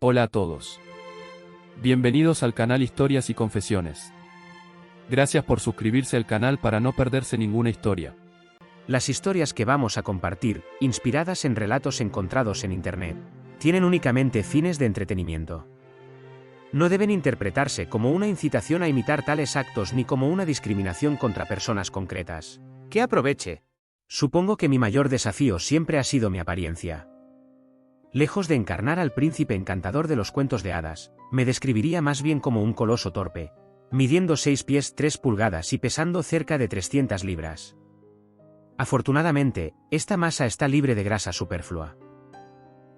Hola a todos. Bienvenidos al canal Historias y Confesiones. Gracias por suscribirse al canal para no perderse ninguna historia. Las historias que vamos a compartir, inspiradas en relatos encontrados en Internet, tienen únicamente fines de entretenimiento. No deben interpretarse como una incitación a imitar tales actos ni como una discriminación contra personas concretas. ¡Que aproveche! Supongo que mi mayor desafío siempre ha sido mi apariencia. Lejos de encarnar al príncipe encantador de los cuentos de hadas, me describiría más bien como un coloso torpe, midiendo 6 pies 3 pulgadas y pesando cerca de 300 libras. Afortunadamente, esta masa está libre de grasa superflua.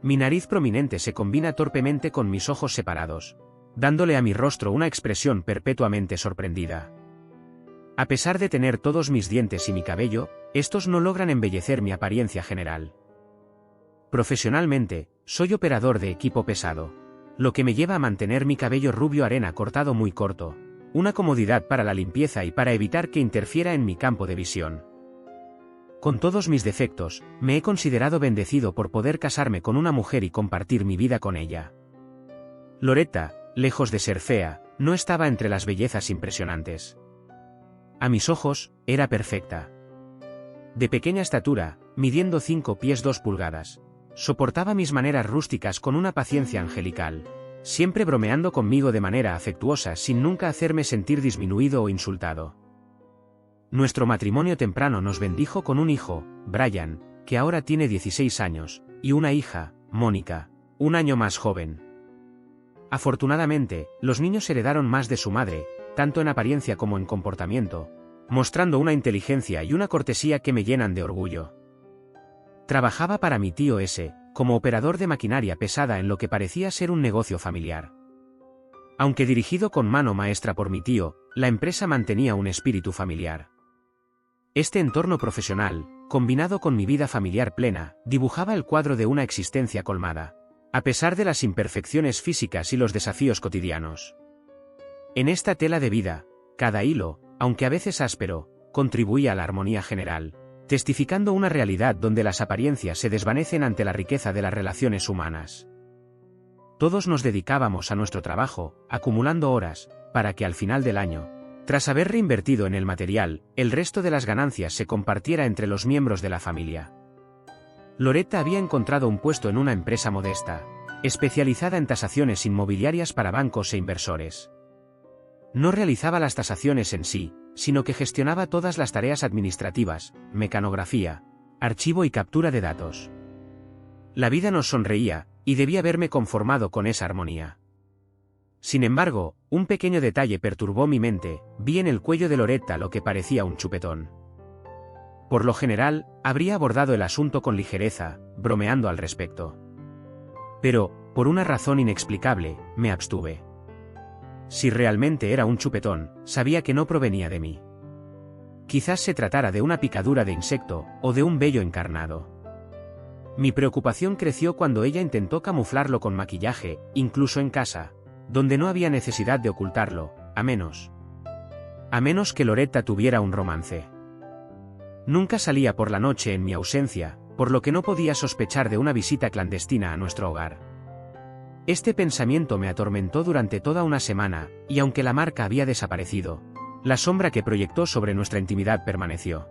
Mi nariz prominente se combina torpemente con mis ojos separados, dándole a mi rostro una expresión perpetuamente sorprendida. A pesar de tener todos mis dientes y mi cabello, estos no logran embellecer mi apariencia general. Profesionalmente, soy operador de equipo pesado, lo que me lleva a mantener mi cabello rubio arena cortado muy corto, una comodidad para la limpieza y para evitar que interfiera en mi campo de visión. Con todos mis defectos, me he considerado bendecido por poder casarme con una mujer y compartir mi vida con ella. Loretta, lejos de ser fea, no estaba entre las bellezas impresionantes. A mis ojos, era perfecta. De pequeña estatura, midiendo 5 pies 2 pulgadas. Soportaba mis maneras rústicas con una paciencia angelical, siempre bromeando conmigo de manera afectuosa sin nunca hacerme sentir disminuido o insultado. Nuestro matrimonio temprano nos bendijo con un hijo, Brian, que ahora tiene 16 años, y una hija, Mónica, un año más joven. Afortunadamente, los niños heredaron más de su madre, tanto en apariencia como en comportamiento, mostrando una inteligencia y una cortesía que me llenan de orgullo. Trabajaba para mi tío S, como operador de maquinaria pesada en lo que parecía ser un negocio familiar. Aunque dirigido con mano maestra por mi tío, la empresa mantenía un espíritu familiar. Este entorno profesional, combinado con mi vida familiar plena, dibujaba el cuadro de una existencia colmada, a pesar de las imperfecciones físicas y los desafíos cotidianos. En esta tela de vida, cada hilo, aunque a veces áspero, contribuía a la armonía general, testificando una realidad donde las apariencias se desvanecen ante la riqueza de las relaciones humanas. Todos nos dedicábamos a nuestro trabajo, acumulando horas, para que al final del año, tras haber reinvertido en el material, el resto de las ganancias se compartiera entre los miembros de la familia. Loretta había encontrado un puesto en una empresa modesta, especializada en tasaciones inmobiliarias para bancos e inversores. No realizaba las tasaciones en sí, sino que gestionaba todas las tareas administrativas, mecanografía, archivo y captura de datos. La vida nos sonreía, y debía haberme conformado con esa armonía. Sin embargo, un pequeño detalle perturbó mi mente: vi en el cuello de Loretta lo que parecía un chupetón. Por lo general, habría abordado el asunto con ligereza, bromeando al respecto. Pero, por una razón inexplicable, me abstuve. Si realmente era un chupetón, sabía que no provenía de mí. Quizás se tratara de una picadura de insecto, o de un vello encarnado. Mi preocupación creció cuando ella intentó camuflarlo con maquillaje, incluso en casa, donde no había necesidad de ocultarlo, a menos que Loretta tuviera un romance. Nunca salía por la noche en mi ausencia, por lo que no podía sospechar de una visita clandestina a nuestro hogar. Este pensamiento me atormentó durante toda una semana, y aunque la marca había desaparecido, la sombra que proyectó sobre nuestra intimidad permaneció.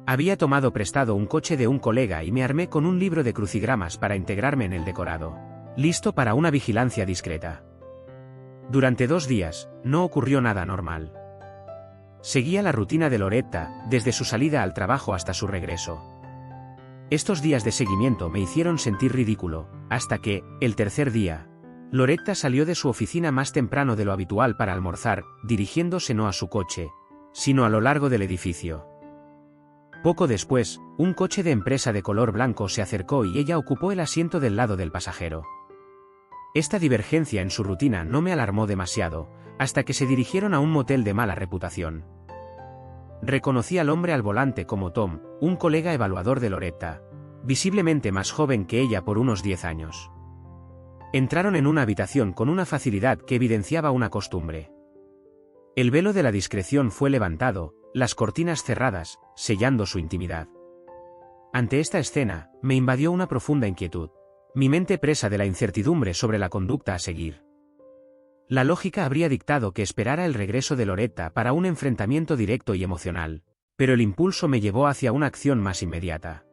Había tomado prestado un coche de un colega y me armé con un libro de crucigramas para integrarme en el decorado, listo para una vigilancia discreta. Durante 2 días, no ocurrió nada anormal. Seguía la rutina de Loretta, desde su salida al trabajo hasta su regreso. Estos días de seguimiento me hicieron sentir ridículo, hasta que, el tercer día, Loretta salió de su oficina más temprano de lo habitual para almorzar, dirigiéndose no a su coche, sino a lo largo del edificio. Poco después, un coche de empresa de color blanco se acercó y ella ocupó el asiento del lado del pasajero. Esta divergencia en su rutina no me alarmó demasiado, hasta que se dirigieron a un motel de mala reputación. Reconocí al hombre al volante como Tom, un colega evaluador de Loretta, visiblemente más joven que ella por unos 10 años. Entraron en una habitación con una facilidad que evidenciaba una costumbre. El velo de la discreción fue levantado, las cortinas cerradas, sellando su intimidad. Ante esta escena, me invadió una profunda inquietud. mi mente presa de la incertidumbre sobre la conducta a seguir. La lógica habría dictado que esperara el regreso de Loretta para un enfrentamiento directo y emocional, pero el impulso me llevó hacia una acción más inmediata.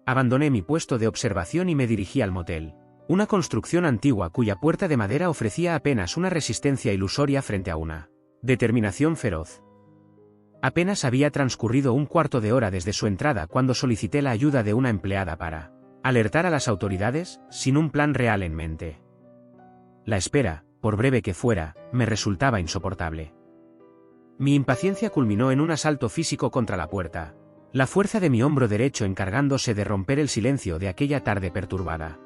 Abandoné mi puesto de observación y me dirigí al motel, una construcción antigua cuya puerta de madera ofrecía apenas una resistencia ilusoria frente a una determinación feroz. Apenas había transcurrido un cuarto de hora desde su entrada cuando solicité la ayuda de una empleada para alertar a las autoridades, sin un plan real en mente. La espera, por breve que fuera, me resultaba insoportable. Mi impaciencia culminó en un asalto físico contra la puerta, la fuerza de mi hombro derecho encargándose de romper el silencio de aquella tarde perturbada.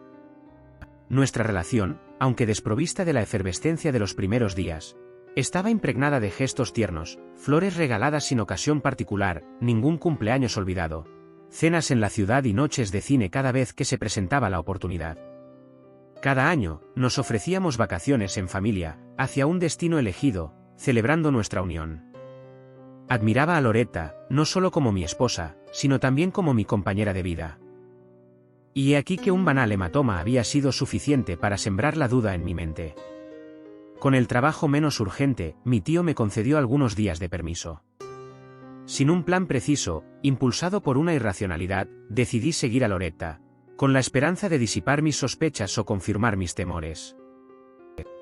Nuestra relación, aunque desprovista de la efervescencia de los primeros días, estaba impregnada de gestos tiernos, flores regaladas sin ocasión particular, ningún cumpleaños olvidado, cenas en la ciudad y noches de cine cada vez que se presentaba la oportunidad. Cada año, nos ofrecíamos vacaciones en familia, hacia un destino elegido, celebrando nuestra unión. Admiraba a Loretta, no solo como mi esposa, sino también como mi compañera de vida. Y he aquí que un banal hematoma había sido suficiente para sembrar la duda en mi mente. Con el trabajo menos urgente, mi tío me concedió algunos días de permiso. Sin un plan preciso, impulsado por una irracionalidad, decidí seguir a Loretta, con la esperanza de disipar mis sospechas o confirmar mis temores.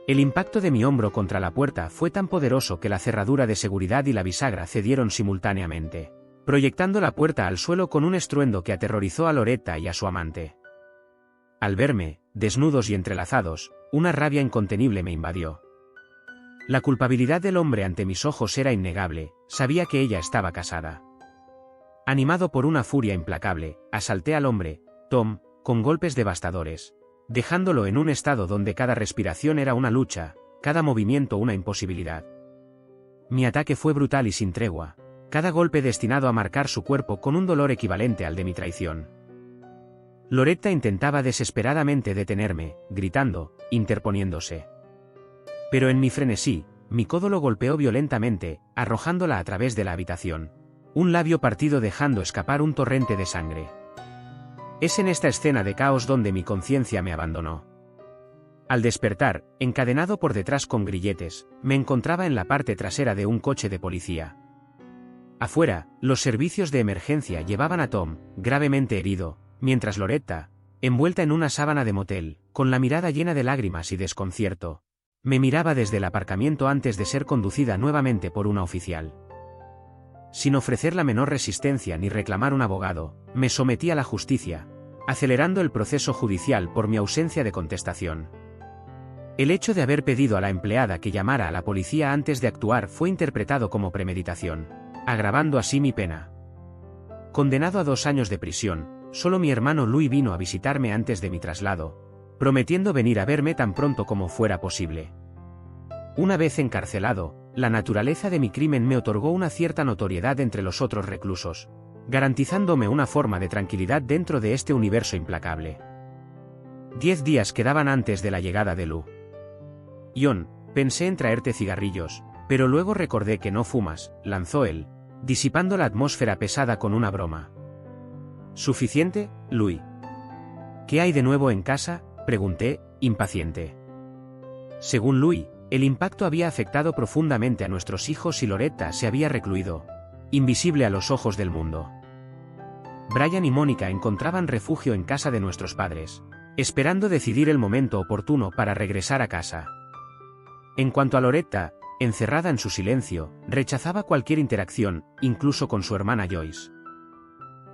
El impacto de mi hombro contra la puerta fue tan poderoso que la cerradura de seguridad y la bisagra cedieron simultáneamente, proyectando la puerta al suelo con un estruendo que aterrorizó a Loretta y a su amante. Al verme, desnudos y entrelazados, una rabia incontenible me invadió. La culpabilidad del hombre ante mis ojos era innegable, sabía que ella estaba casada. Animado por una furia implacable, asalté al hombre, Tom, con golpes devastadores, dejándolo en un estado donde cada respiración era una lucha, cada movimiento una imposibilidad. Mi ataque fue brutal y sin tregua, cada golpe destinado a marcar su cuerpo con un dolor equivalente al de mi traición. Loretta intentaba desesperadamente detenerme, gritando, interponiéndose. Pero en mi frenesí, mi codo lo golpeó violentamente, arrojándola a través de la habitación. Un labio partido dejando escapar un torrente de sangre. Es en esta escena de caos donde mi conciencia me abandonó. Al despertar, encadenado por detrás con grilletes, me encontraba en la parte trasera de un coche de policía. Afuera, los servicios de emergencia llevaban a Tom, gravemente herido, mientras Loretta, envuelta en una sábana de motel, con la mirada llena de lágrimas y desconcierto, me miraba desde el aparcamiento antes de ser conducida nuevamente por una oficial. Sin ofrecer la menor resistencia ni reclamar un abogado, me sometí a la justicia, acelerando el proceso judicial por mi ausencia de contestación. El hecho de haber pedido a la empleada que llamara a la policía antes de actuar fue interpretado como premeditación, agravando así mi pena. Condenado a 2 años de prisión, solo mi hermano Louis vino a visitarme antes de mi traslado, prometiendo venir a verme tan pronto como fuera posible. Una vez encarcelado, la naturaleza de mi crimen me otorgó una cierta notoriedad entre los otros reclusos, garantizándome una forma de tranquilidad dentro de este universo implacable. 10 días quedaban antes de la llegada de Lou. John, pensé en traerte cigarrillos, pero luego recordé que no fumas, lanzó él, disipando la atmósfera pesada con una broma. ¿Suficiente, Louis? ¿Qué hay de nuevo en casa?, pregunté, impaciente. Según Louis, el impacto había afectado profundamente a nuestros hijos y Loretta se había recluido, invisible a los ojos del mundo. Brian y Mónica encontraban refugio en casa de nuestros padres, esperando decidir el momento oportuno para regresar a casa. En cuanto a Loretta, encerrada en su silencio, rechazaba cualquier interacción, incluso con su hermana Joyce.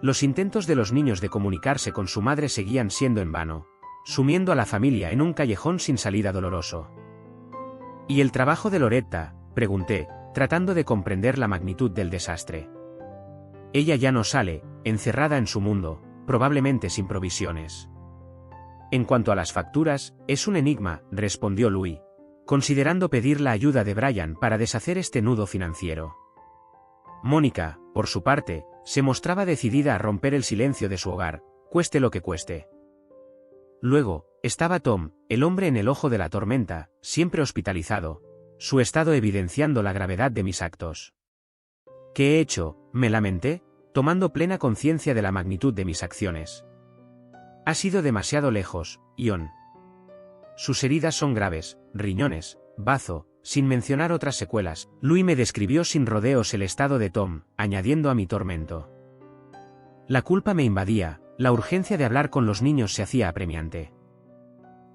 Los intentos de los niños de comunicarse con su madre seguían siendo en vano, sumiendo a la familia en un callejón sin salida doloroso. ¿Y el trabajo de Loretta?, pregunté, tratando de comprender la magnitud del desastre. Ella ya no sale, encerrada en su mundo, probablemente sin provisiones. En cuanto a las facturas, es un enigma, respondió Louis, considerando pedir la ayuda de Brian para deshacer este nudo financiero. Mónica, por su parte, se mostraba decidida a romper el silencio de su hogar, cueste lo que cueste. Luego, estaba Tom, el hombre en el ojo de la tormenta, siempre hospitalizado, su estado evidenciando la gravedad de mis actos. ¿Qué he hecho?, me lamenté, tomando plena conciencia de la magnitud de mis acciones. Ha sido demasiado lejos, Ion. Sus heridas son graves, riñones, bazo, sin mencionar otras secuelas. Louis me describió sin rodeos el estado de Tom, añadiendo a mi tormento. La culpa me invadía, la urgencia de hablar con los niños se hacía apremiante.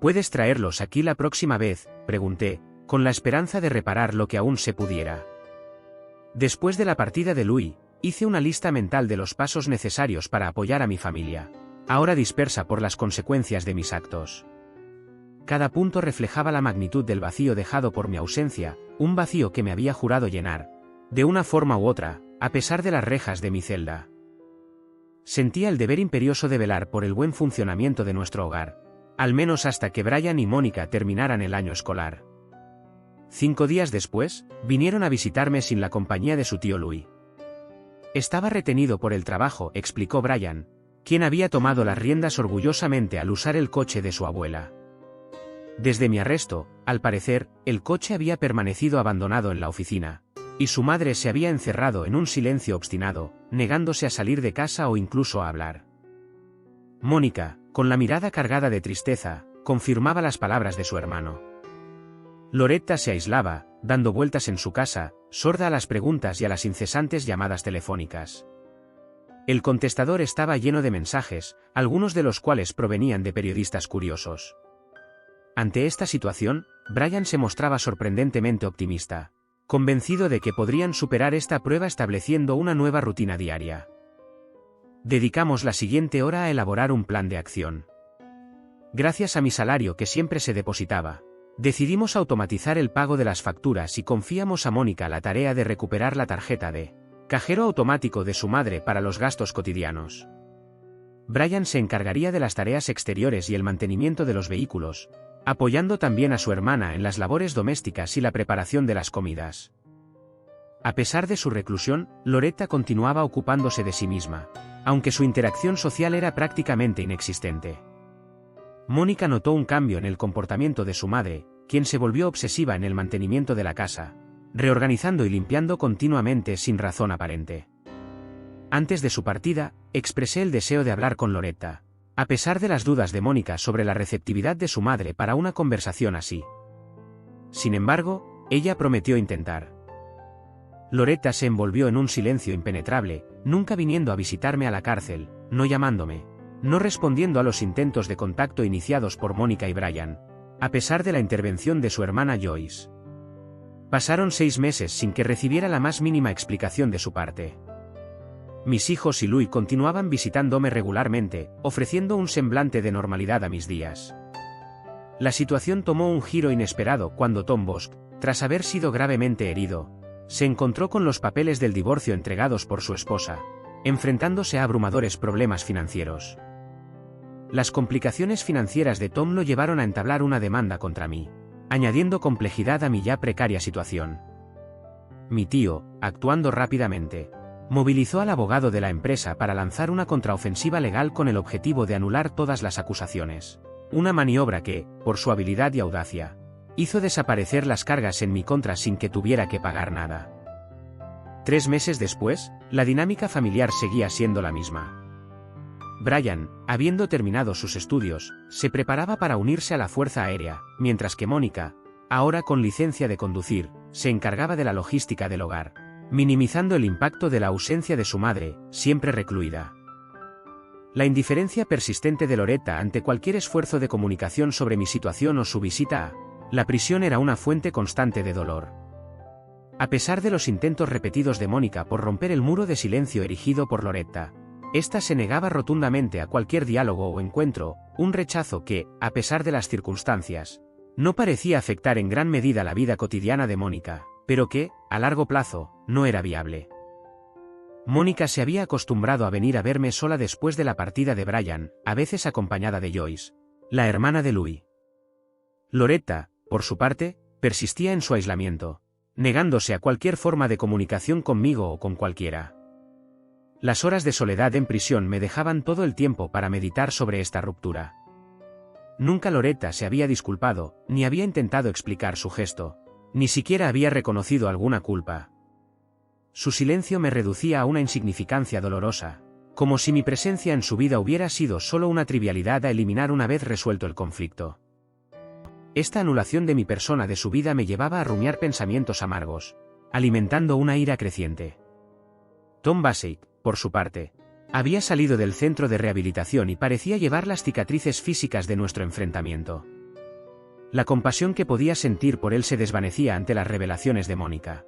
¿Puedes traerlos aquí la próxima vez?, pregunté, con la esperanza de reparar lo que aún se pudiera. Después de la partida de Louis, hice una lista mental de los pasos necesarios para apoyar a mi familia, ahora dispersa por las consecuencias de mis actos. Cada punto reflejaba la magnitud del vacío dejado por mi ausencia, un vacío que me había jurado llenar, de una forma u otra, a pesar de las rejas de mi celda. Sentía el deber imperioso de velar por el buen funcionamiento de nuestro hogar, al menos hasta que Brian y Mónica terminaran el año escolar. 5 días después, vinieron a visitarme sin la compañía de su tío Louis. Estaba retenido por el trabajo, explicó Brian, quien había tomado las riendas orgullosamente al usar el coche de su abuela. Desde mi arresto, al parecer, el coche había permanecido abandonado en la oficina, y su madre se había encerrado en un silencio obstinado, negándose a salir de casa o incluso a hablar. Mónica, con la mirada cargada de tristeza, confirmaba las palabras de su hermano. Loretta se aislaba, dando vueltas en su casa, sorda a las preguntas y a las incesantes llamadas telefónicas. El contestador estaba lleno de mensajes, algunos de los cuales provenían de periodistas curiosos. Ante esta situación, Brian se mostraba sorprendentemente optimista, convencido de que podrían superar esta prueba estableciendo una nueva rutina diaria. Dedicamos la siguiente hora a elaborar un plan de acción. Gracias a mi salario que siempre se depositaba, decidimos automatizar el pago de las facturas y confiamos a Mónica la tarea de recuperar la tarjeta de cajero automático de su madre para los gastos cotidianos. Brian se encargaría de las tareas exteriores y el mantenimiento de los vehículos, apoyando también a su hermana en las labores domésticas y la preparación de las comidas. A pesar de su reclusión, Loretta continuaba ocupándose de sí misma, aunque su interacción social era prácticamente inexistente. Mónica notó un cambio en el comportamiento de su madre, quien se volvió obsesiva en el mantenimiento de la casa, reorganizando y limpiando continuamente sin razón aparente. Antes de su partida, expresé el deseo de hablar con Loretta, a pesar de las dudas de Mónica sobre la receptividad de su madre para una conversación así. Sin embargo, ella prometió intentar. Loretta se envolvió en un silencio impenetrable, nunca viniendo a visitarme a la cárcel, no llamándome, no respondiendo a los intentos de contacto iniciados por Mónica y Brian, a pesar de la intervención de su hermana Joyce. Pasaron 6 meses sin que recibiera la más mínima explicación de su parte. Mis hijos y Louis continuaban visitándome regularmente, ofreciendo un semblante de normalidad a mis días. La situación tomó un giro inesperado cuando Tom Bosk, tras haber sido gravemente herido, se encontró con los papeles del divorcio entregados por su esposa, enfrentándose a abrumadores problemas financieros. Las complicaciones financieras de Tom lo llevaron a entablar una demanda contra mí, añadiendo complejidad a mi ya precaria situación. Mi tío, actuando rápidamente, movilizó al abogado de la empresa para lanzar una contraofensiva legal con el objetivo de anular todas las acusaciones, una maniobra que, por su habilidad y audacia, hizo desaparecer las cargas en mi contra sin que tuviera que pagar nada. 3 meses después, la dinámica familiar seguía siendo la misma. Brian, habiendo terminado sus estudios, se preparaba para unirse a la Fuerza Aérea, mientras que Mónica, ahora con licencia de conducir, se encargaba de la logística del hogar, minimizando el impacto de la ausencia de su madre, siempre recluida. La indiferencia persistente de Loretta ante cualquier esfuerzo de comunicación sobre mi situación o su visita a la prisión era una fuente constante de dolor. A pesar de los intentos repetidos de Mónica por romper el muro de silencio erigido por Loretta, ésta se negaba rotundamente a cualquier diálogo o encuentro, un rechazo que, a pesar de las circunstancias, no parecía afectar en gran medida la vida cotidiana de Mónica, pero que, a largo plazo, no era viable. Mónica se había acostumbrado a venir a verme sola después de la partida de Brian, a veces acompañada de Joyce, la hermana de Louis. Loretta, por su parte, persistía en su aislamiento, negándose a cualquier forma de comunicación conmigo o con cualquiera. Las horas de soledad en prisión me dejaban todo el tiempo para meditar sobre esta ruptura. Nunca Loretta se había disculpado, ni había intentado explicar su gesto, ni siquiera había reconocido alguna culpa. Su silencio me reducía a una insignificancia dolorosa, como si mi presencia en su vida hubiera sido solo una trivialidad a eliminar una vez resuelto el conflicto. Esta anulación de mi persona de su vida me llevaba a rumiar pensamientos amargos, alimentando una ira creciente. Tom Bassett, por su parte, había salido del centro de rehabilitación y parecía llevar las cicatrices físicas de nuestro enfrentamiento. La compasión que podía sentir por él se desvanecía ante las revelaciones de Mónica.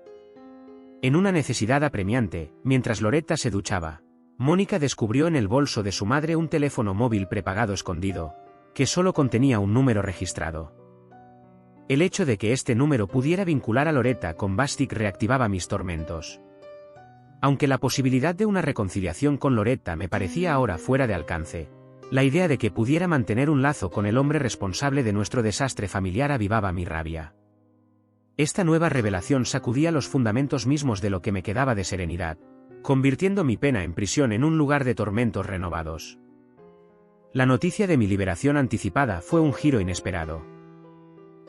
En una necesidad apremiante, mientras Loretta se duchaba, Mónica descubrió en el bolso de su madre un teléfono móvil prepagado escondido, que solo contenía un número registrado. El hecho de que este número pudiera vincular a Loretta con Bassett reactivaba mis tormentos. Aunque la posibilidad de una reconciliación con Loretta me parecía ahora fuera de alcance, la idea de que pudiera mantener un lazo con el hombre responsable de nuestro desastre familiar avivaba mi rabia. Esta nueva revelación sacudía los fundamentos mismos de lo que me quedaba de serenidad, convirtiendo mi pena en prisión en un lugar de tormentos renovados. La noticia de mi liberación anticipada fue un giro inesperado.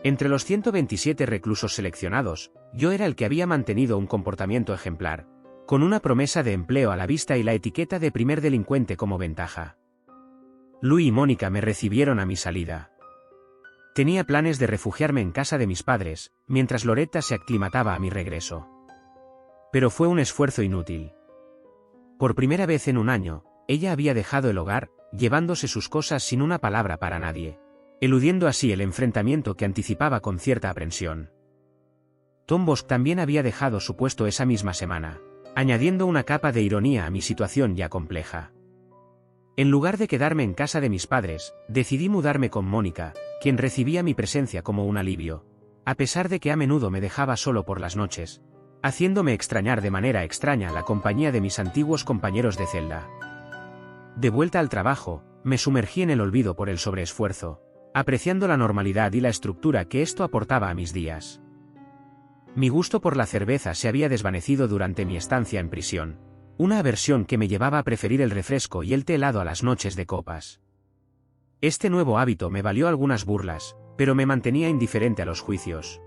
Entre los 127 reclusos seleccionados, yo era el que había mantenido un comportamiento ejemplar, con una promesa de empleo a la vista y la etiqueta de primer delincuente como ventaja. Louis y Mónica me recibieron a mi salida. Tenía planes de refugiarme en casa de mis padres, mientras Loretta se aclimataba a mi regreso. Pero fue un esfuerzo inútil. Por primera vez en un año, ella había dejado el hogar, llevándose sus cosas sin una palabra para nadie, eludiendo así el enfrentamiento que anticipaba con cierta aprensión. Tom Bosk también había dejado su puesto esa misma semana, añadiendo una capa de ironía a mi situación ya compleja. En lugar de quedarme en casa de mis padres, decidí mudarme con Mónica, quien recibía mi presencia como un alivio, a pesar de que a menudo me dejaba solo por las noches, haciéndome extrañar de manera extraña la compañía de mis antiguos compañeros de celda. De vuelta al trabajo, me sumergí en el olvido por el sobreesfuerzo, apreciando la normalidad y la estructura que esto aportaba a mis días. Mi gusto por la cerveza se había desvanecido durante mi estancia en prisión, una aversión que me llevaba a preferir el refresco y el té helado a las noches de copas. Este nuevo hábito me valió algunas burlas, pero me mantenía indiferente a los juicios.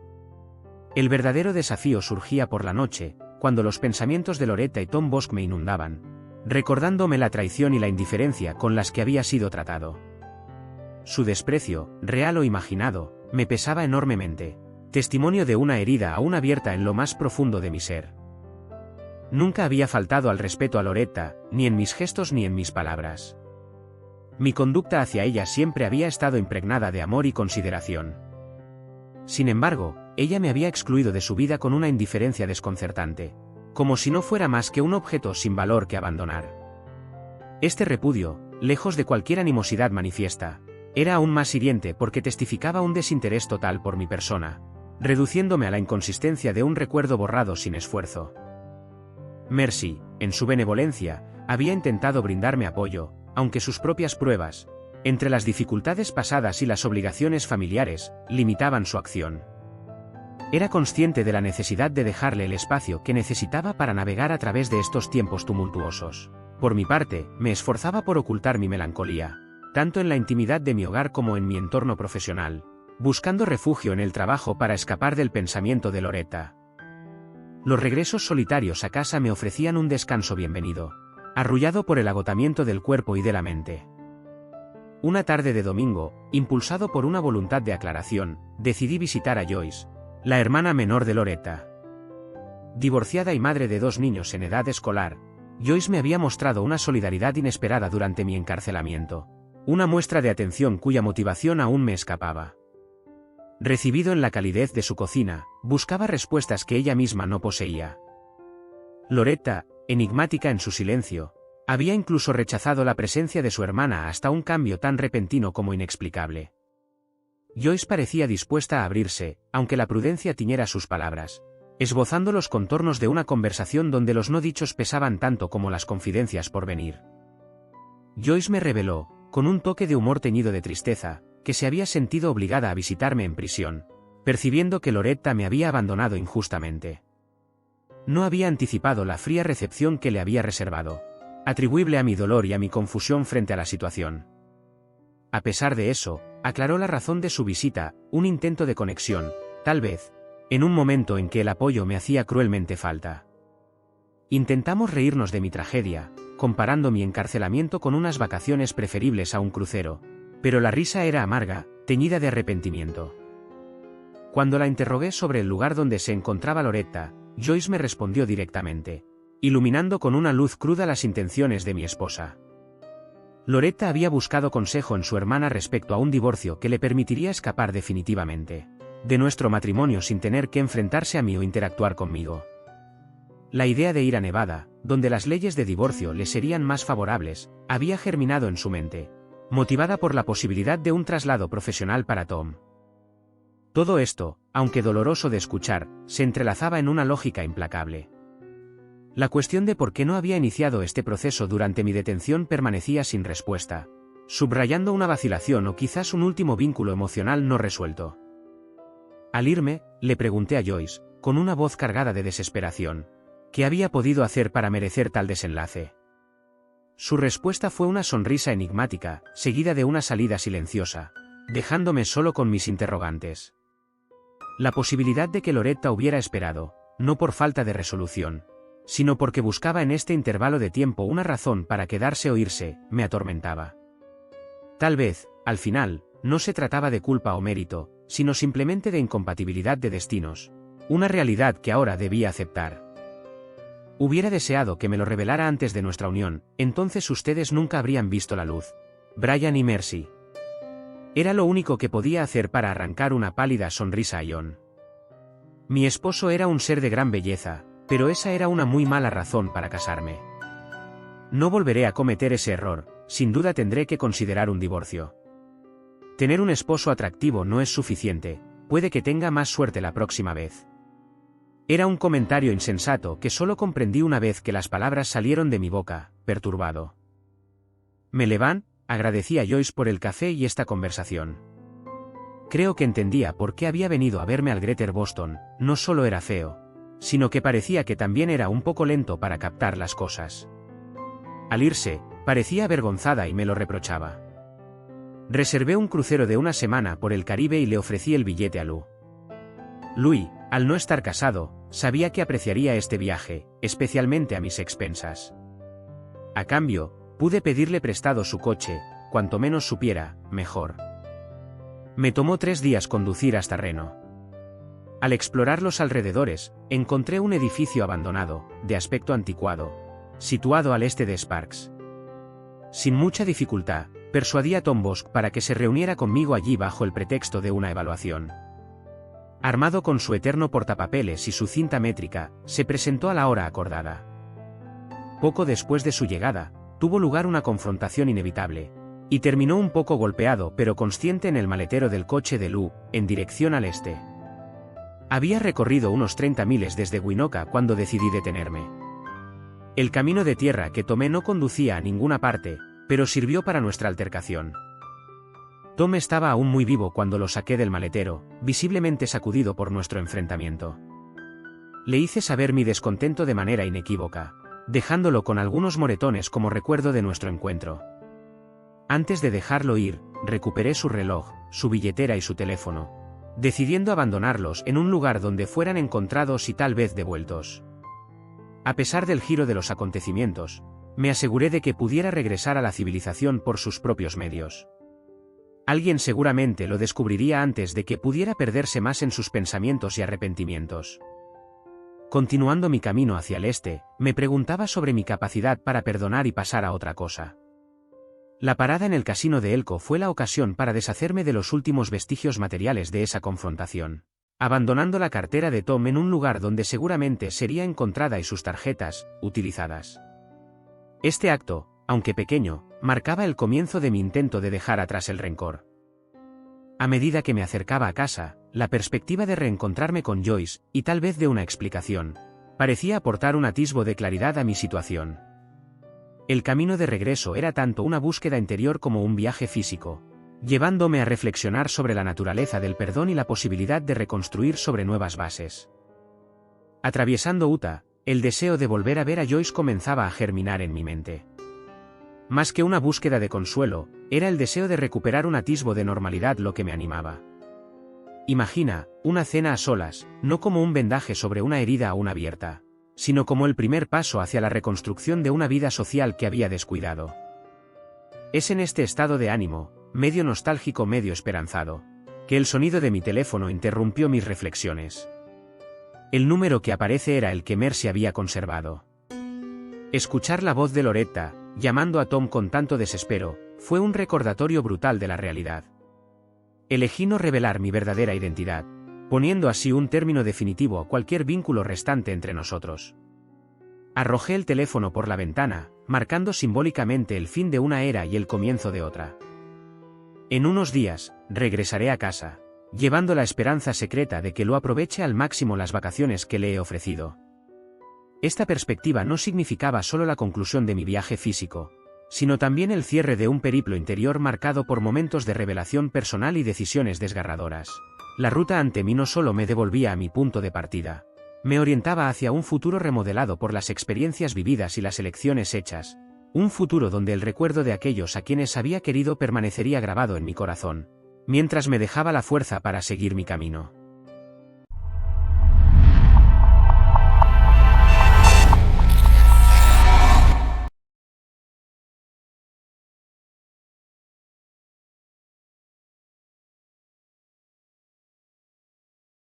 El verdadero desafío surgía por la noche, cuando los pensamientos de Loretta y Tom Bosk me inundaban, recordándome la traición y la indiferencia con las que había sido tratado. Su desprecio, real o imaginado, me pesaba enormemente, testimonio de una herida aún abierta en lo más profundo de mi ser. Nunca había faltado al respeto a Loretta, ni en mis gestos ni en mis palabras. Mi conducta hacia ella siempre había estado impregnada de amor y consideración. Sin embargo, ella me había excluido de su vida con una indiferencia desconcertante, como si no fuera más que un objeto sin valor que abandonar. Este repudio, lejos de cualquier animosidad manifiesta, era aún más hiriente porque testificaba un desinterés total por mi persona, reduciéndome a la inconsistencia de un recuerdo borrado sin esfuerzo. Mercy, en su benevolencia, había intentado brindarme apoyo, aunque sus propias pruebas, entre las dificultades pasadas y las obligaciones familiares, limitaban su acción. Era consciente de la necesidad de dejarle el espacio que necesitaba para navegar a través de estos tiempos tumultuosos. Por mi parte, me esforzaba por ocultar mi melancolía, tanto en la intimidad de mi hogar como en mi entorno profesional, buscando refugio en el trabajo para escapar del pensamiento de Loretta. Los regresos solitarios a casa me ofrecían un descanso bienvenido, arrullado por el agotamiento del cuerpo y de la mente. Una tarde de domingo, impulsado por una voluntad de aclaración, decidí visitar a Joyce, la hermana menor de Loretta. Divorciada y madre de 2 niños en edad escolar, Joyce me había mostrado una solidaridad inesperada durante mi encarcelamiento, una muestra de atención cuya motivación aún me escapaba. Recibido en la calidez de su cocina, buscaba respuestas que ella misma no poseía. Loretta, enigmática en su silencio, había incluso rechazado la presencia de su hermana hasta un cambio tan repentino como inexplicable. Joyce parecía dispuesta a abrirse, aunque la prudencia tiñera sus palabras, esbozando los contornos de una conversación donde los no dichos pesaban tanto como las confidencias por venir. Joyce me reveló, con un toque de humor teñido de tristeza, que se había sentido obligada a visitarme en prisión, percibiendo que Loretta me había abandonado injustamente. No había anticipado la fría recepción que le había reservado, atribuible a mi dolor y a mi confusión frente a la situación. A pesar de eso, aclaró la razón de su visita, un intento de conexión, tal vez, en un momento en que el apoyo me hacía cruelmente falta. Intentamos reírnos de mi tragedia, comparando mi encarcelamiento con unas vacaciones preferibles a un crucero, pero la risa era amarga, teñida de arrepentimiento. Cuando la interrogué sobre el lugar donde se encontraba Loretta, Joyce me respondió directamente, iluminando con una luz cruda las intenciones de mi esposa. Loretta había buscado consejo en su hermana respecto a un divorcio que le permitiría escapar definitivamente de nuestro matrimonio sin tener que enfrentarse a mí o interactuar conmigo. La idea de ir a Nevada, donde las leyes de divorcio le serían más favorables, había germinado en su mente, motivada por la posibilidad de un traslado profesional para Tom. Todo esto, aunque doloroso de escuchar, se entrelazaba en una lógica implacable. La cuestión de por qué no había iniciado este proceso durante mi detención permanecía sin respuesta, subrayando una vacilación o quizás un último vínculo emocional no resuelto. Al irme, le pregunté a Joyce, con una voz cargada de desesperación, ¿qué había podido hacer para merecer tal desenlace? Su respuesta fue una sonrisa enigmática, seguida de una salida silenciosa, dejándome solo con mis interrogantes. La posibilidad de que Loretta hubiera esperado, no por falta de resolución, sino porque buscaba en este intervalo de tiempo una razón para quedarse o irse, me atormentaba. Tal vez, al final, no se trataba de culpa o mérito, sino simplemente de incompatibilidad de destinos, una realidad que ahora debía aceptar. Hubiera deseado que me lo revelara antes de nuestra unión, entonces ustedes nunca habrían visto la luz. Brian y Mercy. Era lo único que podía hacer para arrancar una pálida sonrisa a John. Mi esposo era un ser de gran belleza, pero esa era una muy mala razón para casarme. No volveré a cometer ese error, sin duda tendré que considerar un divorcio. Tener un esposo atractivo no es suficiente, puede que tenga más suerte la próxima vez. Era un comentario insensato que solo comprendí una vez que las palabras salieron de mi boca, perturbado. Me levanté, agradecí a Joyce por el café y esta conversación. Creo que entendía por qué había venido a verme al Greater Boston, no solo era feo, sino que parecía que también era un poco lento para captar las cosas. Al irse, parecía avergonzada y me lo reprochaba. Reservé un crucero de una semana por el Caribe y le ofrecí el billete a Lou. Louis, al no estar casado, sabía que apreciaría este viaje, especialmente a mis expensas. A cambio, pude pedirle prestado su coche, cuanto menos supiera, mejor. Me tomó 3 días conducir hasta Reno. Al explorar los alrededores, encontré un edificio abandonado, de aspecto anticuado, situado al este de Sparks. Sin mucha dificultad, persuadí a Tom Bosch para que se reuniera conmigo allí bajo el pretexto de una evaluación. Armado con su eterno portapapeles y su cinta métrica, se presentó a la hora acordada. Poco después de su llegada, tuvo lugar una confrontación inevitable, y terminó un poco golpeado pero consciente en el maletero del coche de Lou, en dirección al este. Había recorrido unos 30 miles desde Winoka cuando decidí detenerme. El camino de tierra que tomé no conducía a ninguna parte, pero sirvió para nuestra altercación. Tom estaba aún muy vivo cuando lo saqué del maletero, visiblemente sacudido por nuestro enfrentamiento. Le hice saber mi descontento de manera inequívoca, dejándolo con algunos moretones como recuerdo de nuestro encuentro. Antes de dejarlo ir, recuperé su reloj, su billetera y su teléfono, decidiendo abandonarlos en un lugar donde fueran encontrados y tal vez devueltos. A pesar del giro de los acontecimientos, me aseguré de que pudiera regresar a la civilización por sus propios medios. Alguien seguramente lo descubriría antes de que pudiera perderse más en sus pensamientos y arrepentimientos. Continuando mi camino hacia el este, me preguntaba sobre mi capacidad para perdonar y pasar a otra cosa. La parada en el casino de Elko fue la ocasión para deshacerme de los últimos vestigios materiales de esa confrontación, abandonando la cartera de Tom en un lugar donde seguramente sería encontrada y sus tarjetas, utilizadas. Este acto, aunque pequeño, marcaba el comienzo de mi intento de dejar atrás el rencor. A medida que me acercaba a casa, la perspectiva de reencontrarme con Joyce, y tal vez de una explicación, parecía aportar un atisbo de claridad a mi situación. El camino de regreso era tanto una búsqueda interior como un viaje físico, llevándome a reflexionar sobre la naturaleza del perdón y la posibilidad de reconstruir sobre nuevas bases. Atraviesando Utah, el deseo de volver a ver a Joyce comenzaba a germinar en mi mente. Más que una búsqueda de consuelo, era el deseo de recuperar un atisbo de normalidad lo que me animaba. Imagina, una cena a solas, no como un vendaje sobre una herida aún abierta, sino como el primer paso hacia la reconstrucción de una vida social que había descuidado. Es en este estado de ánimo, medio nostálgico, medio esperanzado, que el sonido de mi teléfono interrumpió mis reflexiones. El número que aparece era el que Mercy había conservado. Escuchar la voz de Loretta, llamando a Tom con tanto desespero, fue un recordatorio brutal de la realidad. Elegí no revelar mi verdadera identidad, poniendo así un término definitivo a cualquier vínculo restante entre nosotros. Arrojé el teléfono por la ventana, marcando simbólicamente el fin de una era y el comienzo de otra. En unos días, regresaré a casa, llevando la esperanza secreta de que lo aproveche al máximo las vacaciones que le he ofrecido. Esta perspectiva no significaba solo la conclusión de mi viaje físico, sino también el cierre de un periplo interior marcado por momentos de revelación personal y decisiones desgarradoras. La ruta ante mí no solo me devolvía a mi punto de partida, me orientaba hacia un futuro remodelado por las experiencias vividas y las elecciones hechas, un futuro donde el recuerdo de aquellos a quienes había querido permanecería grabado en mi corazón, mientras me dejaba la fuerza para seguir mi camino.